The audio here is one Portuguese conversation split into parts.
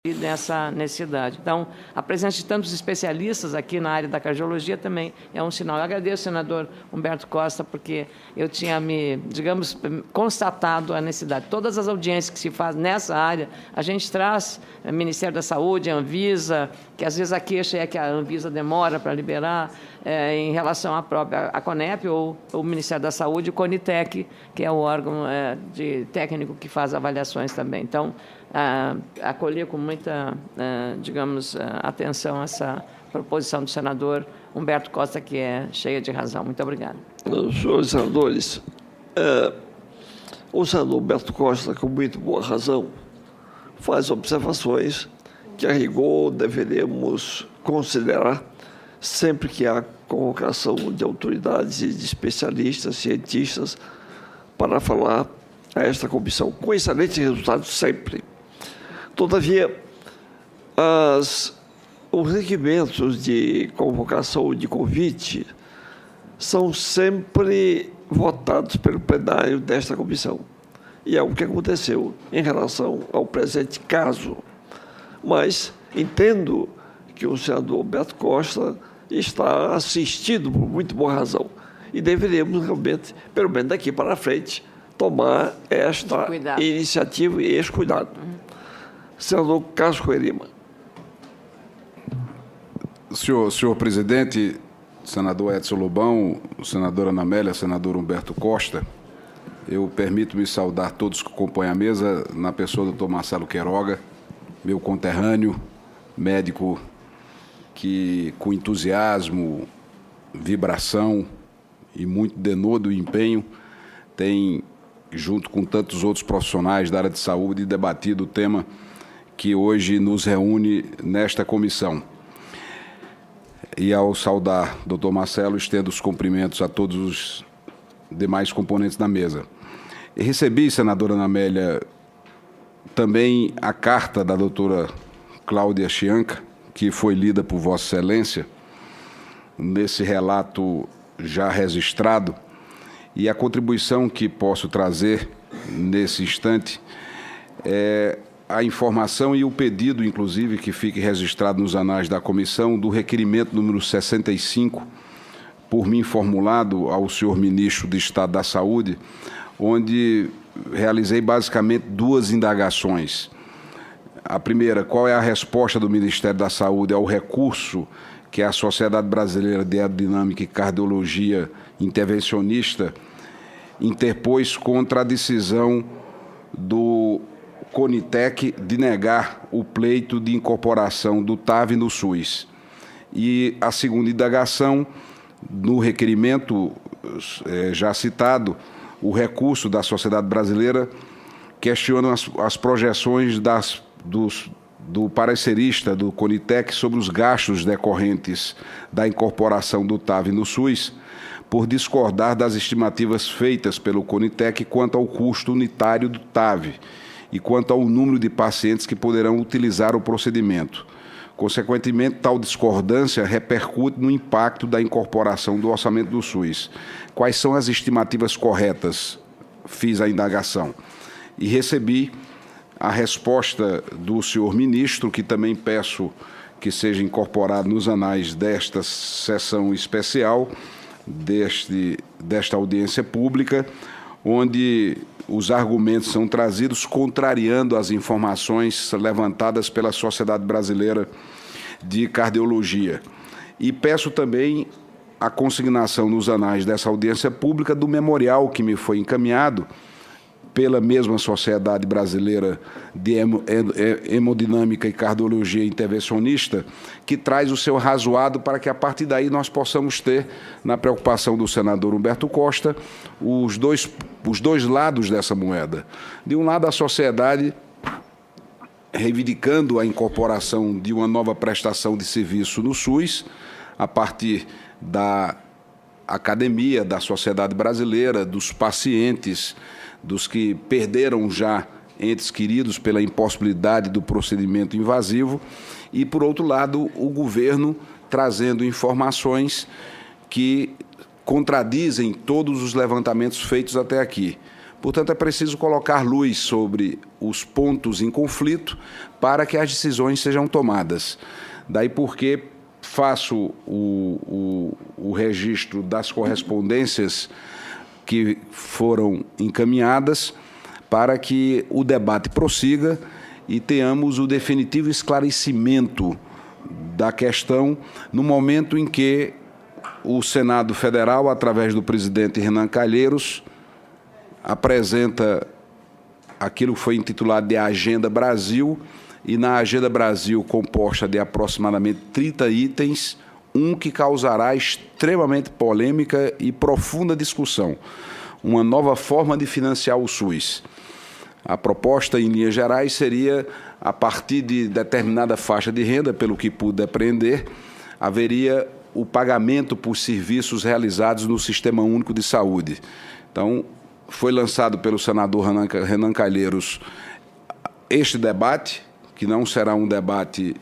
nessa necessidade. Então, a presença de tantos especialistas aqui na área da cardiologia também é um sinal. Eu agradeço, senador Humberto Costa, porque eu tinha constatado a necessidade. Todas as audiências que se fazem nessa área, a gente traz Ministério da Saúde, Anvisa, que às vezes a queixa é que a Anvisa demora para liberar, em relação à própria Conep ou o Ministério da Saúde, o Conitec, que é o órgão de técnico que faz avaliações também. Então, acolher com muita, atenção essa proposição do senador Humberto Costa, que é cheia de razão. Muito obrigado. Senhores senadores, o senador Humberto Costa, com muito boa razão, faz observações que, a rigor, deveremos considerar sempre que há convocação de autoridades e de especialistas, cientistas, para falar a esta comissão, com excelentes resultados sempre. Todavia, os requerimentos de convocação de convite são sempre votados pelo plenário desta comissão. E é o que aconteceu em relação ao presente caso. Mas entendo que o senador Humberto Costa está assistido por muito boa razão. E deveríamos realmente, pelo menos daqui para frente, tomar esta iniciativa e esse cuidado. Senador Carlos Coelho Lima. Senhor presidente, senador Edson Lobão, senadora Ana Amélia, senador Humberto Costa, eu permito-me saudar todos que compõem a mesa, na pessoa do Dr. Marcelo Queiroga, meu conterrâneo, médico que, com entusiasmo, vibração e muito denodo e empenho, tem, junto com tantos outros profissionais da área de saúde, debatido o tema que hoje nos reúne nesta comissão. E, ao saudar o Dr. Marcelo, estendo os cumprimentos a todos os demais componentes da mesa. E recebi, senadora Ana Amélia, também a carta da doutora Cláudia Chianca, que foi lida por Vossa Excelência, nesse relato já registrado, e a contribuição que posso trazer nesse instante é a informação e o pedido, inclusive, que fique registrado nos anais da comissão, do requerimento número 65, por mim formulado ao senhor ministro de Estado da Saúde, onde realizei basicamente duas indagações. A primeira, qual é a resposta do Ministério da Saúde ao recurso que a Sociedade Brasileira de Aerodinâmica e Cardiologia Intervencionista interpôs contra a decisão do Conitec de negar o pleito de incorporação do TAV no SUS. E a segunda indagação, no requerimento já citado, o recurso da Sociedade Brasileira questiona as projeções do parecerista do Conitec sobre os gastos decorrentes da incorporação do TAV no SUS, por discordar das estimativas feitas pelo Conitec quanto ao custo unitário do TAV e quanto ao número de pacientes que poderão utilizar o procedimento. Consequentemente, tal discordância repercute no impacto da incorporação do orçamento do SUS. Quais são as estimativas corretas? Fiz a indagação. E recebi a resposta do senhor ministro, que também peço que seja incorporado nos anais desta sessão especial, desta audiência pública, onde os argumentos são trazidos contrariando as informações levantadas pela Sociedade Brasileira de Cardiologia. E peço também a consignação nos anais dessa audiência pública do memorial que me foi encaminhado pela mesma Sociedade Brasileira de Hemodinâmica e Cardiologia Intervencionista, que traz o seu razoado para que, a partir daí, nós possamos ter, na preocupação do senador Humberto Costa, os dois lados dessa moeda. De um lado, a sociedade reivindicando a incorporação de uma nova prestação de serviço no SUS, a partir da academia, da sociedade brasileira, dos pacientes, dos que perderam já entes queridos pela impossibilidade do procedimento invasivo, e, por outro lado, o governo trazendo informações que contradizem todos os levantamentos feitos até aqui. Portanto, é preciso colocar luz sobre os pontos em conflito para que as decisões sejam tomadas. Daí porque faço o registro das correspondências que foram encaminhadas para que o debate prossiga e tenhamos o definitivo esclarecimento da questão no momento em que o Senado Federal, através do presidente Renan Calheiros, apresenta aquilo que foi intitulado de Agenda Brasil, e na Agenda Brasil, composta de aproximadamente 30 itens, um que causará extremamente polêmica e profunda discussão: uma nova forma de financiar o SUS. A proposta, em linhas gerais, seria, a partir de determinada faixa de renda, pelo que pude apreender, haveria o pagamento por serviços realizados no Sistema Único de Saúde. Então, foi lançado pelo senador Renan Calheiros este debate, que não será um debate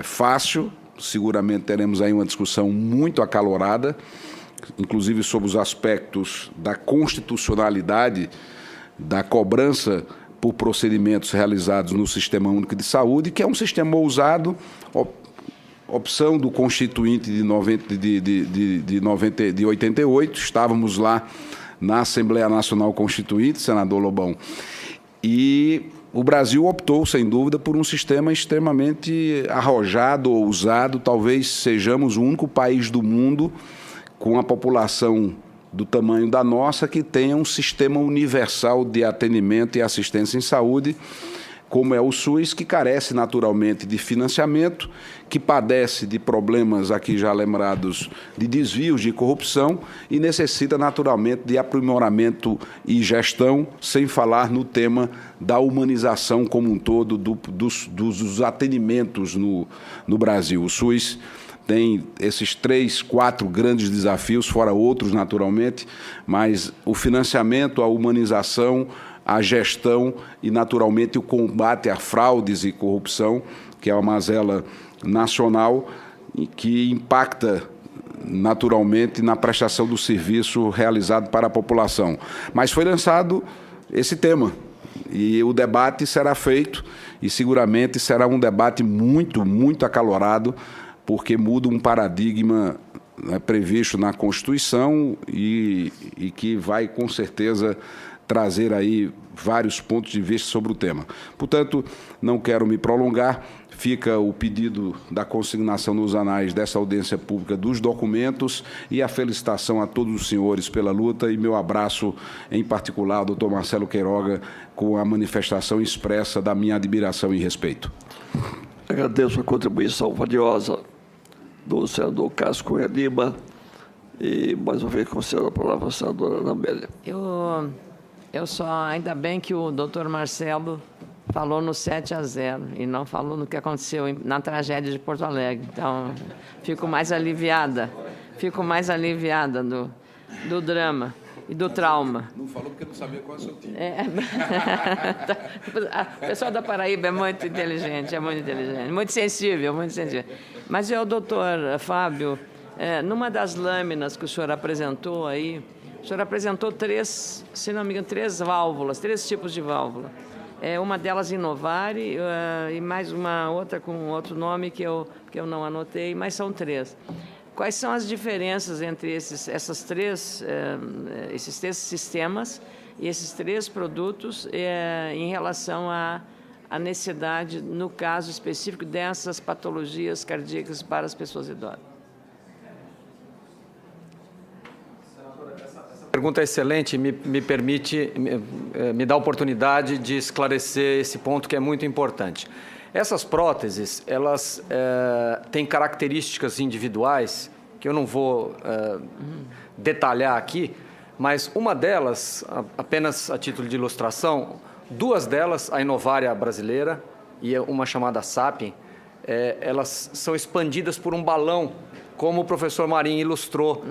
fácil. Seguramente teremos aí uma discussão muito acalorada, inclusive sobre os aspectos da constitucionalidade da cobrança por procedimentos realizados no Sistema Único de Saúde, que é um sistema ousado, opção do Constituinte de 88, estávamos lá na Assembleia Nacional Constituinte, senador Lobão, e o Brasil optou, sem dúvida, por um sistema extremamente arrojado, ousado. Talvez sejamos o único país do mundo com a população do tamanho da nossa que tenha um sistema universal de atendimento e assistência em saúde, como é o SUS, que carece naturalmente de financiamento, que padece de problemas aqui já lembrados de desvios de corrupção e necessita naturalmente de aprimoramento e gestão, sem falar no tema da humanização como um todo dos atendimentos no Brasil. O SUS tem esses 3, 4 grandes desafios, fora outros naturalmente, mas o financiamento, a humanização, a gestão e, naturalmente, o combate a fraudes e corrupção, que é uma mazela nacional e que impacta naturalmente na prestação do serviço realizado para a população. Mas foi lançado esse tema e o debate será feito e seguramente será um debate muito, muito acalorado, porque muda um paradigma previsto na Constituição e que vai, com certeza, trazer aí vários pontos de vista sobre o tema. Portanto, não quero me prolongar, fica o pedido da consignação nos anais dessa audiência pública dos documentos e a felicitação a todos os senhores pela luta e meu abraço, em particular, ao doutor Marcelo Queiroga, com a manifestação expressa da minha admiração e respeito. Agradeço a contribuição valiosa do senador Cássio Cunha Lima e, mais uma vez, concedo a palavra à senadora Ana Amélia. Eu só, ainda bem que o doutor Marcelo falou no 7-0 e não falou no que aconteceu na tragédia de Porto Alegre. Então, fico mais aliviada do drama e do trauma. Não falou porque não sabia qual é o seu time. O pessoal da Paraíba é muito inteligente, muito sensível, muito sensível. Mas doutor Fábio, numa das lâminas que o senhor apresentou aí, o senhor apresentou 3, se não me engano, 3 válvulas, 3 tipos de válvula. Uma delas Inovare e mais uma outra com outro nome que eu não anotei, mas são 3. Quais são as diferenças entre esses três sistemas e esses 3 produtos em relação à necessidade, no caso específico, dessas patologias cardíacas para as pessoas idosas? Pergunta excelente, me permite, me dá a oportunidade de esclarecer esse ponto que é muito importante. Essas próteses, elas têm características individuais, que eu não vou detalhar aqui, mas uma delas, apenas a título de ilustração, 2 delas, a Inovare brasileira e uma chamada Sapien, elas são expandidas por um balão, como o professor Marinho ilustrou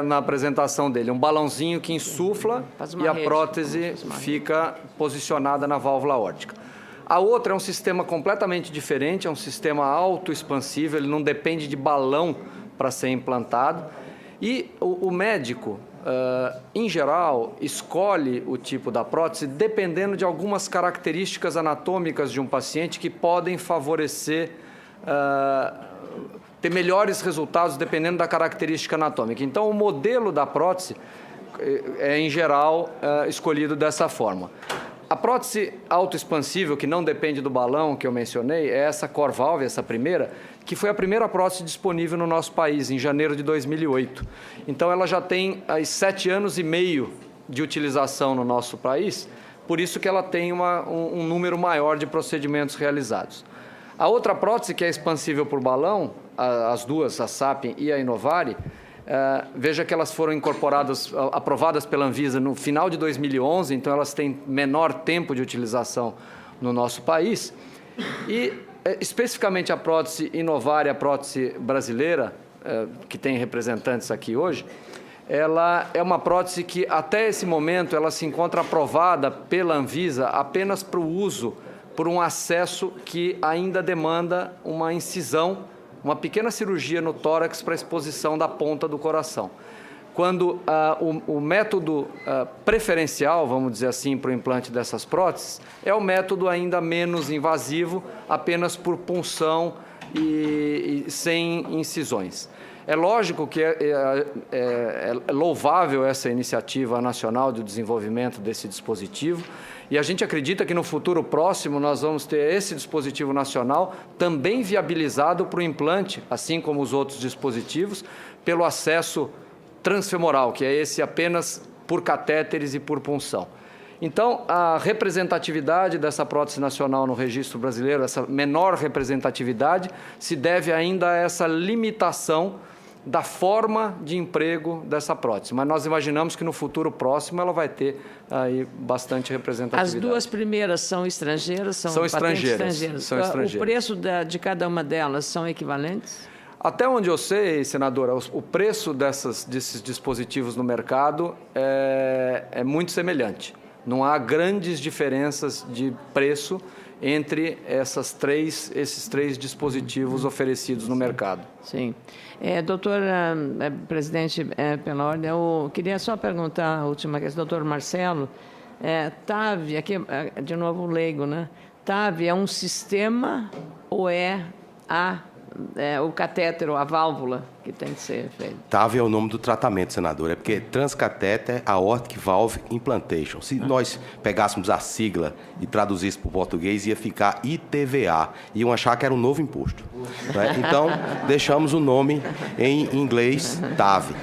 na apresentação dele. Um balãozinho que insufla e a prótese fica posicionada na válvula aórtica. A outra é um sistema completamente diferente, é um sistema autoexpansível, ele não depende de balão para ser implantado. E o médico, em geral, escolhe o tipo da prótese dependendo de algumas características anatômicas de um paciente que podem favorecer ter melhores resultados dependendo da característica anatômica. Então, o modelo da prótese é, em geral, escolhido dessa forma. A prótese autoexpansível, que não depende do balão que eu mencionei, é essa Corvalve, essa primeira, que foi a primeira prótese disponível no nosso país, em janeiro de 2008. Então, ela já tem 7 anos e meio de utilização no nosso país, por isso que ela tem um número maior de procedimentos realizados. A outra prótese, que é expansível por balão, as duas, a Sapien e a Innovari, veja que elas foram aprovadas pela Anvisa no final de 2011, então elas têm menor tempo de utilização no nosso país. E, especificamente, a prótese Innovari, a prótese brasileira, que tem representantes aqui hoje, ela é uma prótese que, até esse momento, ela se encontra aprovada pela Anvisa apenas para o uso por um acesso que ainda demanda uma incisão, uma pequena cirurgia no tórax para exposição da ponta do coração. Quando o método preferencial, vamos dizer assim, para o implante dessas próteses, é o método ainda menos invasivo, apenas por punção e sem incisões. É lógico que é louvável essa iniciativa nacional de desenvolvimento desse dispositivo, e a gente acredita que no futuro próximo nós vamos ter esse dispositivo nacional também viabilizado para o implante, assim como os outros dispositivos, pelo acesso transfemoral, que é esse apenas por catéteres e por punção. Então, a representatividade dessa prótese nacional no registro brasileiro, essa menor representatividade, se deve ainda a essa limitação da forma de emprego dessa prótese. Mas nós imaginamos que no futuro próximo ela vai ter aí bastante representatividade. As duas primeiras são estrangeiras? São estrangeiras. São estrangeiras. O preço de cada uma delas são equivalentes? Até onde eu sei, senadora, o preço desses dispositivos no mercado é muito semelhante. Não há grandes diferenças de preço entre esses três dispositivos oferecidos no mercado. Sim. Doutor presidente, pela ordem, eu queria só perguntar a última questão, doutor Marcelo. TAV, aqui de novo leigo, né? TAV é um sistema ou é o catéter ou a válvula que tem que ser feito? TAV é o nome do tratamento, senador. É porque Transcatheter Aortic Valve Implantation. Se nós pegássemos a sigla e traduzíssemos para o português, ia ficar ITVA. Iam achar que era um novo imposto. Né? Então, deixamos o nome em inglês TAV.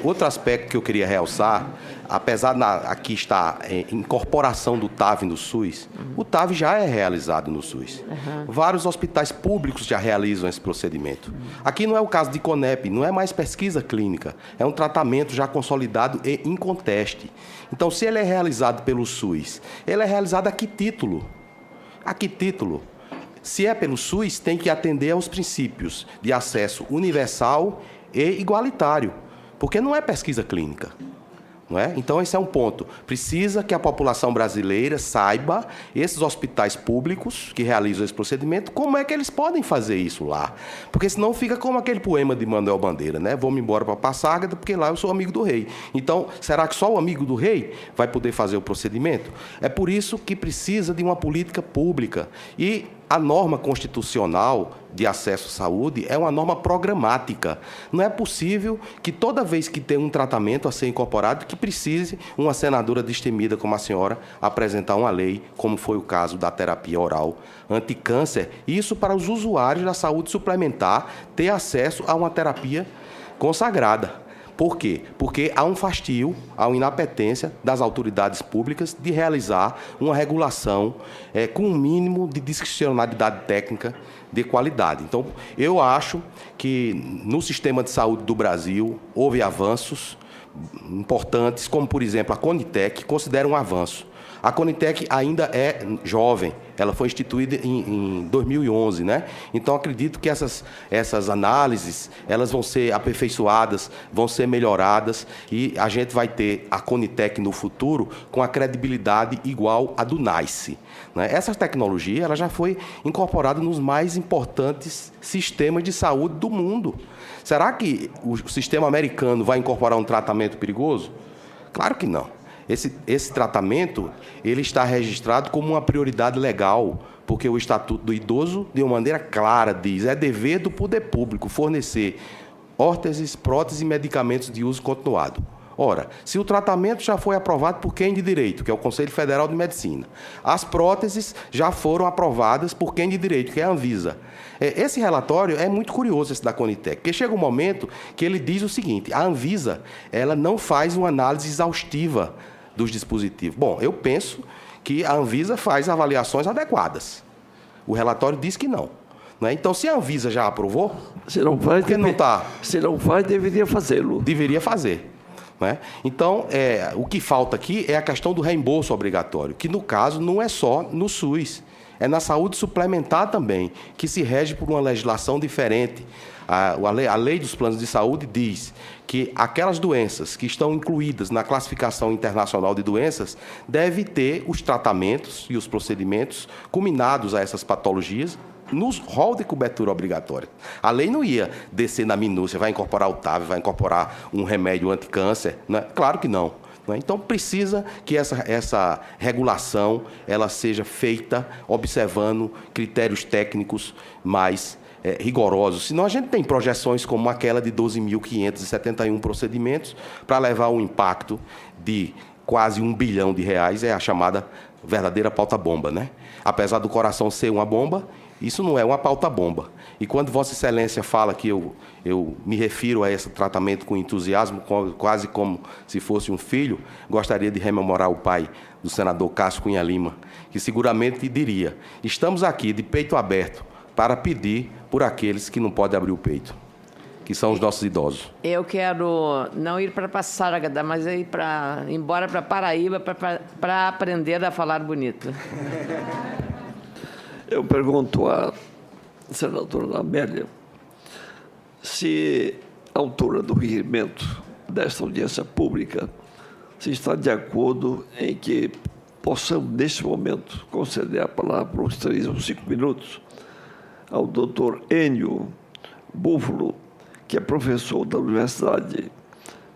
Outro aspecto que eu queria realçar, apesar aqui está incorporação do TAV no SUS, o TAV já é realizado no SUS. Vários hospitais públicos já realizam esse procedimento. Aqui não é o caso de CONEP, não é mais pesquisa clínica, é um tratamento já consolidado e inconteste. Então, se ele é realizado pelo SUS, ele é realizado a que título? A que título? Se é pelo SUS, tem que atender aos princípios de acesso universal e igualitário, porque não é pesquisa clínica. Não é? Então, esse é um ponto. Precisa que a população brasileira saiba, esses hospitais públicos que realizam esse procedimento, como é que eles podem fazer isso lá. Porque senão fica como aquele poema de Manuel Bandeira, né? Vou-me embora para Passágada porque lá eu sou amigo do rei. Então, será que só o amigo do rei vai poder fazer o procedimento? É por isso que precisa de uma política pública. E a norma constitucional de acesso à saúde é uma norma programática. Não é possível que toda vez que tem um tratamento a ser incorporado, que precise uma senadora destemida como a senhora apresentar uma lei, como foi o caso da terapia oral anticâncer. Isso para os usuários da saúde suplementar ter acesso a uma terapia consagrada. Por quê? Porque há um fastio, há uma inapetência das autoridades públicas de realizar uma regulação com um mínimo de discricionalidade técnica de qualidade. Então, eu acho que no sistema de saúde do Brasil houve avanços importantes, como, por exemplo, a Conitec considera um avanço. A Conitec ainda é jovem, ela foi instituída em 2011, né? Então, acredito que essas análises, elas vão ser aperfeiçoadas, vão ser melhoradas, e a gente vai ter a Conitec no futuro com a credibilidade igual à do NICE, né? Essa tecnologia ela já foi incorporada nos mais importantes sistemas de saúde do mundo. Será que o sistema americano vai incorporar um tratamento perigoso? Claro que não. Esse tratamento ele está registrado como uma prioridade legal, porque o Estatuto do Idoso, de uma maneira clara, diz: é dever do poder público fornecer órteses, próteses e medicamentos de uso continuado. Ora, se o tratamento já foi aprovado por quem de direito, que é o Conselho Federal de Medicina, as próteses já foram aprovadas por quem de direito, que é a Anvisa. Esse relatório é muito curioso, esse da Conitec, porque chega um momento que ele diz o seguinte: a Anvisa ela não faz uma análise exaustiva dos dispositivos. Bom, eu penso que a Anvisa faz avaliações adequadas. O relatório diz que não. Né? Então, se a Anvisa já aprovou, se não faz, por que não está? Se não faz, deveria fazê-lo. Deveria fazer. Né? Então, o que falta aqui é a questão do reembolso obrigatório, que, no caso, não é só no SUS, é na saúde suplementar também, que se rege por uma legislação diferente. A lei dos planos de saúde diz que aquelas doenças que estão incluídas na classificação internacional de doenças devem ter os tratamentos e os procedimentos combinados a essas patologias nos rol de cobertura obrigatória. A lei não ia descer na minúcia, vai incorporar o TAV, vai incorporar um remédio anticâncer, né? Claro que não. Então, precisa que essa regulação ela seja feita observando critérios técnicos mais rigorosos. Senão, a gente tem projeções como aquela de 12.571 procedimentos para levar um impacto de quase R$1 bilhão, é a chamada verdadeira pauta-bomba, né? Apesar do coração ser uma bomba, isso não é uma pauta-bomba. E quando Vossa Excelência fala que eu me refiro a esse tratamento com entusiasmo, quase como se fosse um filho, gostaria de rememorar o pai do senador Cássio Cunha Lima, que seguramente diria: estamos aqui de peito aberto para pedir por aqueles que não podem abrir o peito, que são os nossos idosos. Eu quero não ir para Passaragada, mas ir embora para Paraíba para aprender a falar bonito. Eu pergunto à senadora Amélia se a autora do requerimento desta audiência pública se está de acordo em que possamos, neste momento, conceder a palavra por uns 3 ou 5 minutos ao doutor Enio Búfalo, que é professor da Universidade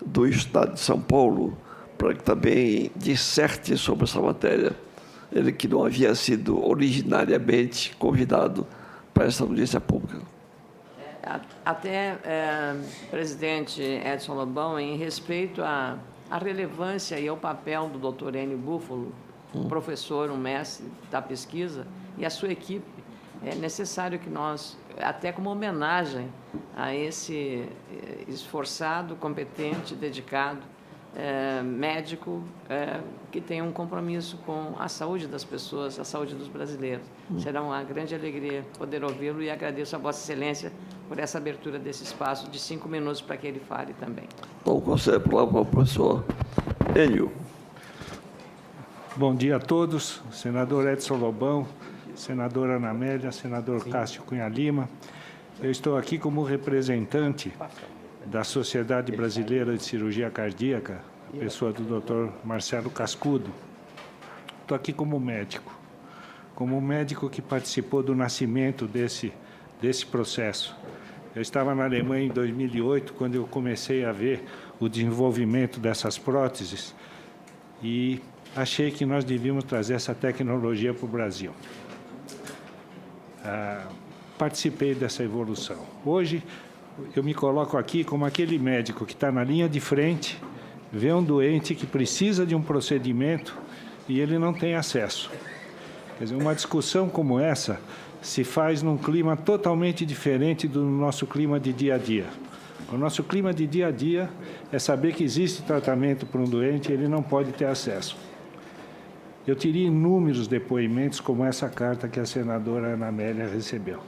do Estado de São Paulo, para que também disserte sobre essa matéria. Ele que não havia sido originariamente convidado para essa audiência pública. Até, presidente Edson Lobão, em respeito à relevância e ao papel do doutor Enio Búfalo, um professor, um mestre da pesquisa, e a sua equipe, é necessário que nós, até como homenagem a esse esforçado, competente, dedicado, médico que tem um compromisso com a saúde das pessoas, a saúde dos brasileiros. Será uma grande alegria poder ouvi-lo e agradeço a Vossa Excelência por essa abertura desse espaço de 5 minutos para que ele fale também. Então, concedo a palavra ao professor Enio. Bom dia a todos, senador Edson Lobão, senadora Ana Amélia, senador Cássio Cunha Lima. Eu estou aqui como representante da Sociedade Brasileira de Cirurgia Cardíaca, pessoa do Dr. Marcelo Cascudo. Estou aqui como médico que participou do nascimento desse processo. Eu estava na Alemanha em 2008, quando eu comecei a ver o desenvolvimento dessas próteses e achei que nós devíamos trazer essa tecnologia para o Brasil. Participei dessa evolução. Hoje, eu me coloco aqui como aquele médico que está na linha de frente, vê um doente que precisa de um procedimento e ele não tem acesso. Quer dizer, uma discussão como essa se faz num clima totalmente diferente do nosso clima de dia a dia. O nosso clima de dia a dia é saber que existe tratamento para um doente e ele não pode ter acesso. Eu teria inúmeros depoimentos como essa carta que a senadora Ana Amélia recebeu.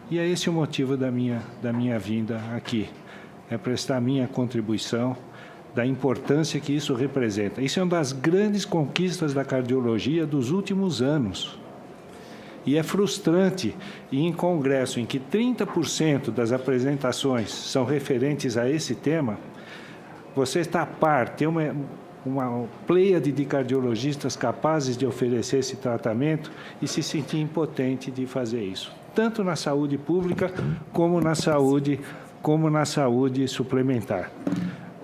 E é esse o motivo da minha vinda aqui. É prestar minha contribuição da importância que isso representa. Isso é uma das grandes conquistas da cardiologia dos últimos anos. E é frustrante ir em congresso em que 30% das apresentações são referentes a esse tema, você está a par, tem uma pleiade de cardiologistas capazes de oferecer esse tratamento e se sentir impotente de fazer isso, tanto na saúde pública como na saúde suplementar.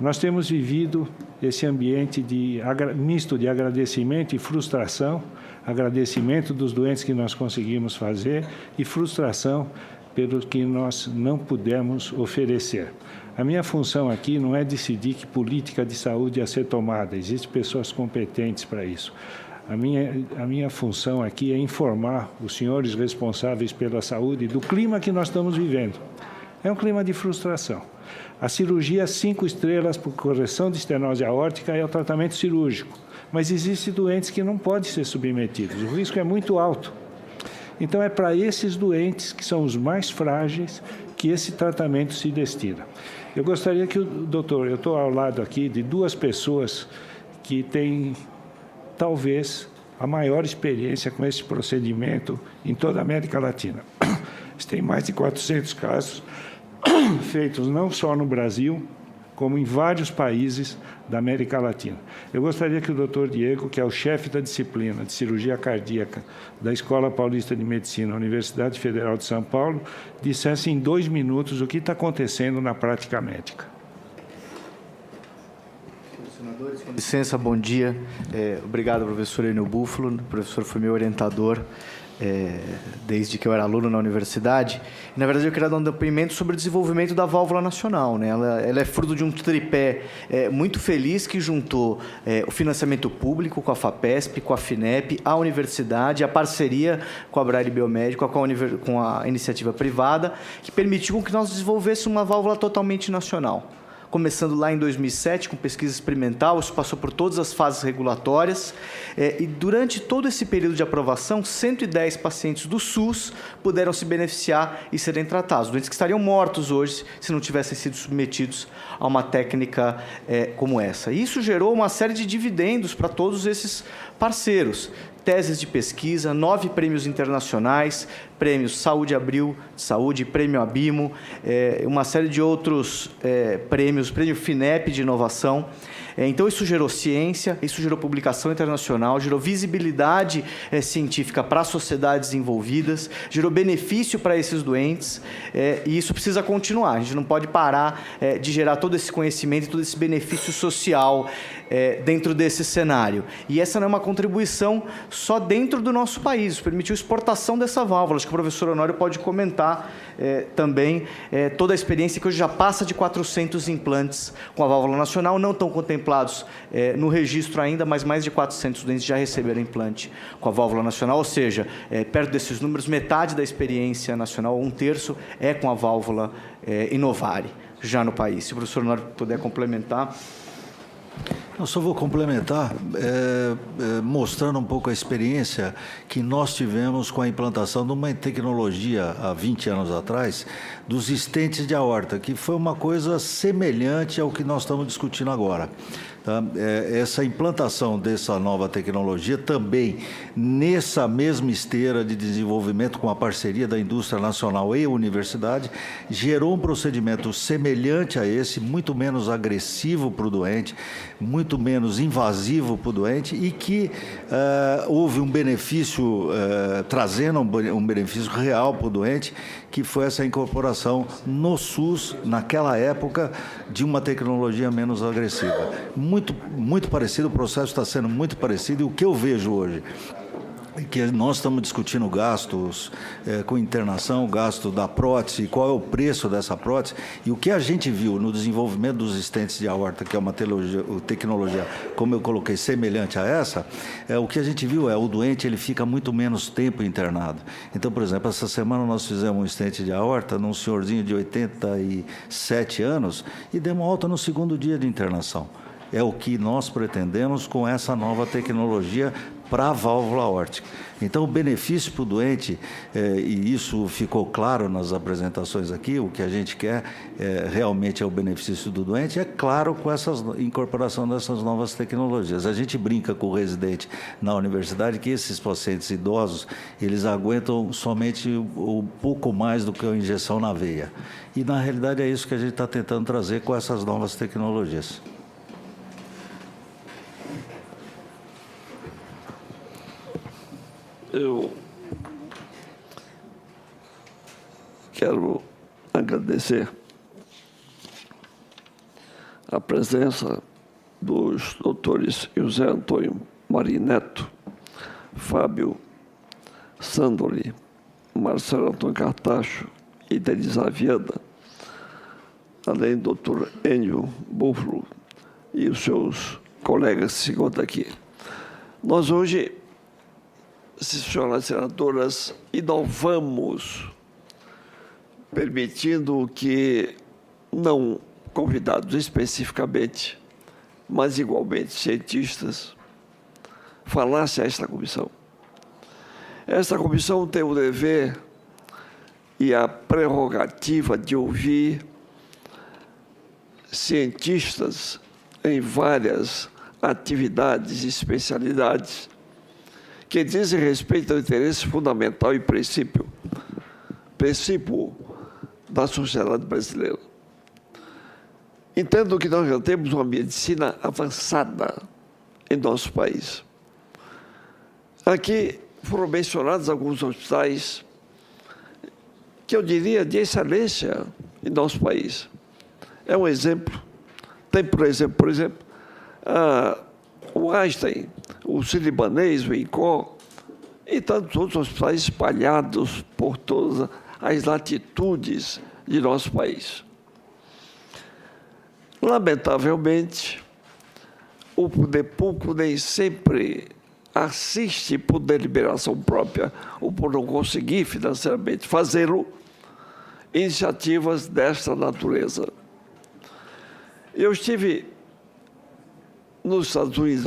Nós temos vivido esse ambiente misto de agradecimento e frustração, agradecimento dos doentes que nós conseguimos fazer e frustração pelo que nós não pudemos oferecer. A minha função aqui não é decidir que política de saúde ia ser tomada, existem pessoas competentes para isso. A minha função aqui é informar os senhores responsáveis pela saúde do clima que nós estamos vivendo. É um clima de frustração. A cirurgia 5 estrelas por correção de estenose aórtica é o tratamento cirúrgico, mas existem doentes que não podem ser submetidos, o risco é muito alto. Então, é para esses doentes, que são os mais frágeis, que esse tratamento se destina. Eu gostaria que eu estou ao lado aqui de 2 pessoas que têm, talvez, a maior experiência com esse procedimento em toda a América Latina. Tem mais de 400 casos feitos não só no Brasil, como em vários países da América Latina. Eu gostaria que o Dr. Diego, que é o chefe da disciplina de cirurgia cardíaca da Escola Paulista de Medicina, Universidade Federal de São Paulo, dissesse em 2 minutos o que está acontecendo na prática médica. Senadores, com licença, bom dia. Obrigado, professor Enio Búfalo. O professor foi meu orientador desde que eu era aluno na universidade. E, na verdade, eu queria dar um depoimento sobre o desenvolvimento da válvula nacional, né? Ela é fruto de um tripé muito feliz que juntou o financiamento público com a FAPESP, com a FINEP, a universidade, a parceria com a Braille Biomédica, com a iniciativa privada, que permitiu que nós desenvolvêssemos uma válvula totalmente nacional. Começando lá em 2007, com pesquisa experimental, isso passou por todas as fases regulatórias, e durante todo esse período de aprovação, 110 pacientes do SUS puderam se beneficiar e serem tratados, doentes que estariam mortos hoje se não tivessem sido submetidos a uma técnica como essa. E isso gerou uma série de dividendos para todos esses parceiros. Teses de pesquisa, 9 prêmios internacionais, prêmios Saúde Abril de Saúde, Prêmio Abimo, uma série de outros prêmios, Prêmio FINEP de Inovação. Então, isso gerou ciência, isso gerou publicação internacional, gerou visibilidade científica para as sociedades envolvidas, gerou benefício para esses doentes, e isso precisa continuar. A gente não pode parar de gerar todo esse conhecimento e todo esse benefício social dentro desse cenário. E essa não é uma contribuição só dentro do nosso país, isso permitiu exportação dessa válvula. Acho que o professor Honório pode comentar também toda a experiência, que hoje já passa de 400 implantes com a válvula nacional, não estão contemplados no registro ainda, mas mais de 400 doentes já receberam implante com a válvula nacional, ou seja, perto desses números, metade da experiência nacional, 1/3, é com a válvula Inovare, já no país. Se o professor Honório puder complementar. Eu só vou complementar mostrando um pouco a experiência que nós tivemos com a implantação de uma tecnologia há 20 anos atrás, dos stents de aorta, que foi uma coisa semelhante ao que nós estamos discutindo agora. Tá? Essa implantação dessa nova tecnologia também nessa mesma esteira de desenvolvimento com a parceria da indústria nacional e universidade, gerou um procedimento semelhante a esse, muito menos agressivo para o doente, muito menos invasivo para o doente, e que houve um benefício, trazendo um benefício real para o doente, que foi essa incorporação no SUS, naquela época, de uma tecnologia menos agressiva. Muito parecido, o processo está sendo muito parecido, e o que eu vejo hoje é que nós estamos discutindo gastos com internação, gasto da prótese, qual é o preço dessa prótese, e o que a gente viu no desenvolvimento dos stents de aorta, que é uma tecnologia, como eu coloquei, semelhante a essa, o que a gente viu o doente ele fica muito menos tempo internado. Então, por exemplo, essa semana nós fizemos um stent de aorta num senhorzinho de 87 anos e demos alta no 2º dia de internação. é o que nós pretendemos com essa nova tecnologia para a válvula aórtica. Então, o benefício para o doente, e isso ficou claro nas apresentações aqui, o que a gente quer realmente é o benefício do doente, é claro com essa incorporação dessas novas tecnologias. A gente brinca com o residente na universidade que esses pacientes idosos, eles aguentam somente um pouco mais do que a injeção na veia. E, na realidade, é isso que a gente está tentando trazer com essas novas tecnologias. Eu quero agradecer a presença dos doutores José Antônio Marineto, Fábio Sandoli, Marcelo Antônio Cartacho e Denisa Viana, além do doutor Enio Búfalo e os seus colegas que se encontram aqui. Nós hoje, senhoras senadoras, inovamos, permitindo que não convidados especificamente, mas igualmente cientistas, falassem a esta comissão. Esta comissão tem o dever e a prerrogativa de ouvir cientistas em várias atividades e especialidades que dizem respeito ao interesse fundamental e princípio da sociedade brasileira. Entendo que nós já temos uma medicina avançada em nosso país. Aqui foram mencionados alguns hospitais que eu diria de excelência em nosso país. É um exemplo. Tem, por exemplo, o Einstein, o Sírio-Libanês, o INCOR e tantos outros hospitais espalhados por todas as latitudes de nosso país. Lamentavelmente, o poder público nem sempre assiste por deliberação própria ou por não conseguir financeiramente fazê-lo, iniciativas desta natureza. Eu estive nos Estados Unidos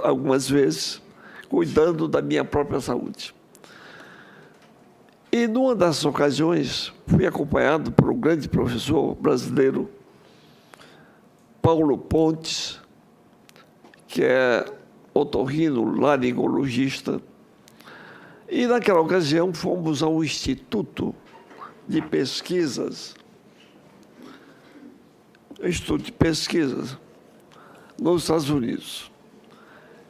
algumas vezes, cuidando da minha própria saúde. E, numa dessas ocasiões, fui acompanhado por um grande professor brasileiro, Paulo Pontes, que é otorrinolaringologista, e, naquela ocasião, fomos ao Instituto de Pesquisas, nos Estados Unidos.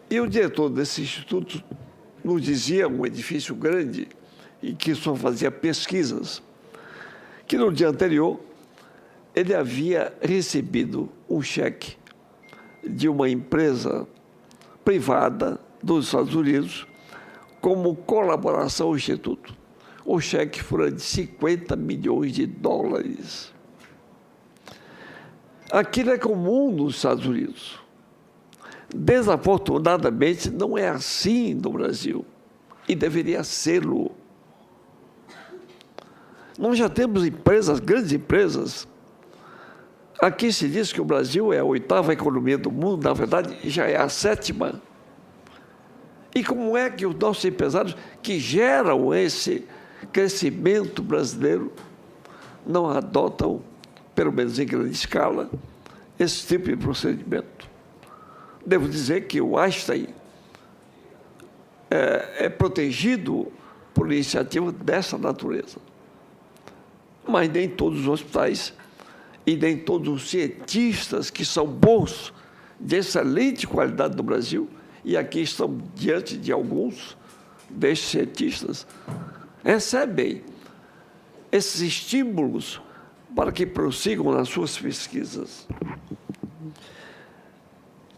E o diretor desse instituto nos dizia, um edifício grande, e que só fazia pesquisas, que no dia anterior ele havia recebido um cheque de uma empresa privada dos Estados Unidos como colaboração ao Instituto. O cheque foi de $50 milhões. Aquilo é comum nos Estados Unidos. Desafortunadamente, não é assim no Brasil, e deveria ser-lo. Nós já temos empresas, grandes empresas. Aqui se diz que o Brasil é a 8ª economia do mundo, na verdade, já é a 7ª. E como é que os nossos empresários que geram esse crescimento brasileiro não adotam, pelo menos em grande escala, esse tipo de procedimento? Devo dizer que o Einstein é protegido por iniciativa dessa natureza. Mas nem todos os hospitais e nem todos os cientistas que são bons, de excelente qualidade no Brasil, e aqui estão diante de alguns destes cientistas, recebem esses estímulos para que prossigam nas suas pesquisas.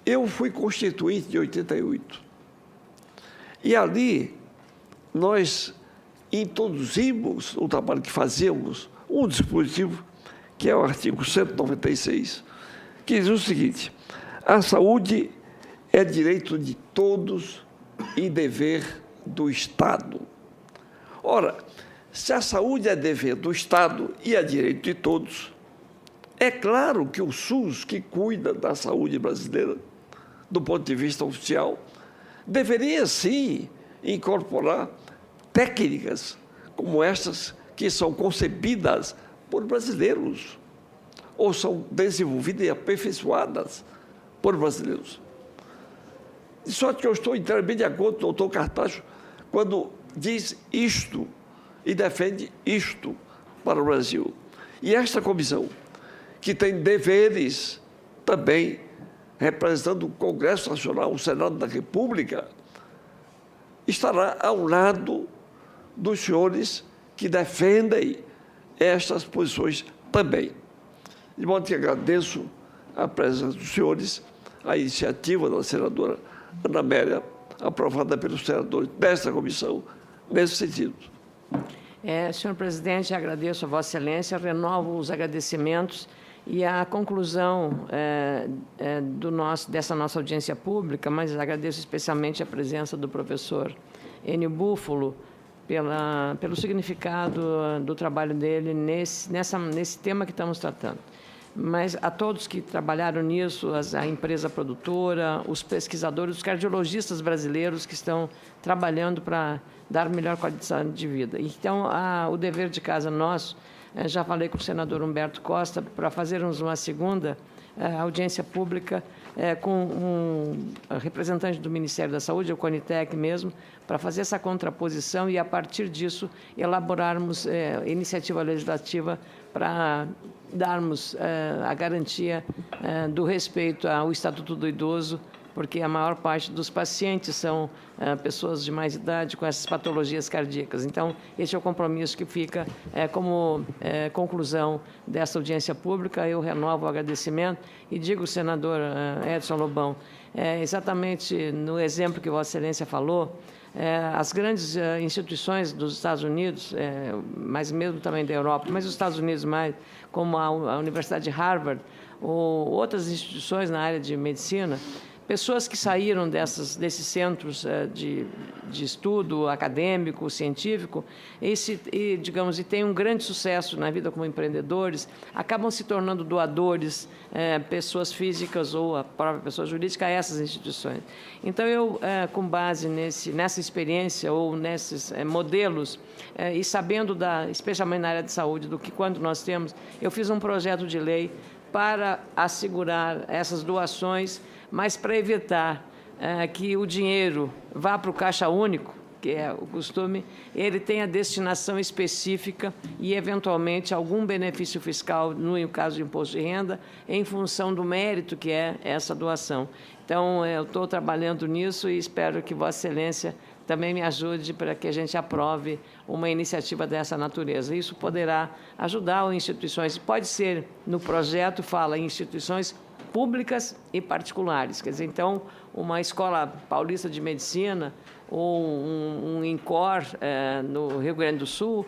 Eu fui constituinte de 88. E ali nós introduzimos o trabalho que fazíamos, um dispositivo, que é o artigo 196, que diz o seguinte: a saúde é direito de todos e dever do Estado. Ora, se a saúde é dever do Estado e é direito de todos, É claro que o SUS, que cuida da saúde brasileira, do ponto de vista oficial, deveria, sim, incorporar técnicas como estas que são concebidas por brasileiros ou são desenvolvidas e aperfeiçoadas por brasileiros. De sorte que eu estou inteiramente de acordo com o doutor Cartacho quando diz isto e defende isto para o Brasil. E esta comissão, que tem deveres também representando o Congresso Nacional, o Senado da República, estará ao lado dos senhores que defendem estas posições também. De modo que agradeço a presença dos senhores, a iniciativa da senadora Ana Amélia, aprovada pelos senadores desta comissão, nesse sentido. Senhor presidente, agradeço a Vossa Excelência, renovo os agradecimentos e a conclusão dessa nossa audiência pública, mas agradeço especialmente a presença do professor Enio Búfalo pelo significado do trabalho dele nesse tema que estamos tratando. Mas a todos que trabalharam nisso, a empresa produtora, os pesquisadores, os cardiologistas brasileiros que estão trabalhando para dar melhor qualidade de vida. Então, o dever de casa nosso, já falei com o senador Humberto Costa, para fazermos uma segunda audiência pública com um representante do Ministério da Saúde, o CONITEC mesmo, para fazer essa contraposição e, a partir disso, elaborarmos iniciativa legislativa para darmos a garantia do respeito ao Estatuto do Idoso, porque a maior parte dos pacientes são pessoas de mais idade com essas patologias cardíacas. Então, esse é o compromisso que fica como conclusão dessa audiência pública. Eu renovo o agradecimento e digo, senador Edson Lobão, exatamente no exemplo que Vossa Excelência falou, as grandes instituições dos Estados Unidos, mas mesmo também da Europa, mas os Estados Unidos mais, como a Universidade de Harvard, ou outras instituições na área de medicina, pessoas que saíram desses centros de estudo acadêmico, científico, e têm um grande sucesso na vida como empreendedores, acabam se tornando doadores, pessoas físicas ou a própria pessoa jurídica a essas instituições. Então, eu, com base nessa experiência ou nesses modelos, e sabendo, especialmente na área de saúde, do que quanto nós temos, eu fiz um projeto de lei para assegurar essas doações, mas para evitar que o dinheiro vá para o caixa único, que é o costume, ele tenha destinação específica e, eventualmente, algum benefício fiscal, no caso de imposto de renda, em função do mérito que é essa doação. Então, eu estou trabalhando nisso e espero que Vossa Excelência também me ajude para que a gente aprove uma iniciativa dessa natureza. Isso poderá ajudar as instituições, pode ser, no projeto, fala em instituições públicas e particulares. Quer dizer, então, uma escola paulista de medicina ou um INCOR no Rio Grande do Sul